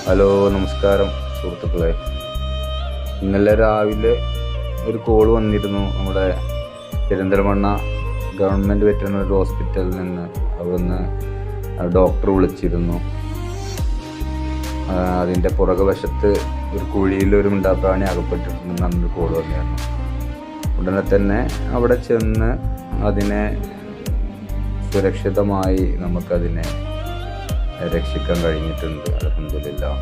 Hello, നമസ്കാരം സുഹൃത്തുക്കളെ. ഇന്നലെ രാവിലെ ഒരു കോൾ വന്നിരുന്നു. നമ്മുടെ പെരിന്തൽമണ്ണ ഗവൺമെൻറ് വെറ്ററിനറി ഹോസ്പിറ്റലിൽ നിന്ന്. അവിടുന്ന് ഡോക്ടർ വിളിച്ചിരുന്നു. അതിൻ്റെ പുറകുവശത്ത് ഒരു കുഴിയിൽ ഒരു മിണ്ടാപ്രാണി അകപ്പെട്ടിട്ടുണ്ടെന്നൊരു കോൾ വന്നിരുന്നു. ഉടനെ തന്നെ അവിടെ ചെന്ന് അതിനെ സുരക്ഷിതമായി നമുക്കതിനെ രക്ഷിക്കാൻ കഴിഞ്ഞിട്ടുണ്ട്. അൽഹംദുലില്ലാഹ്.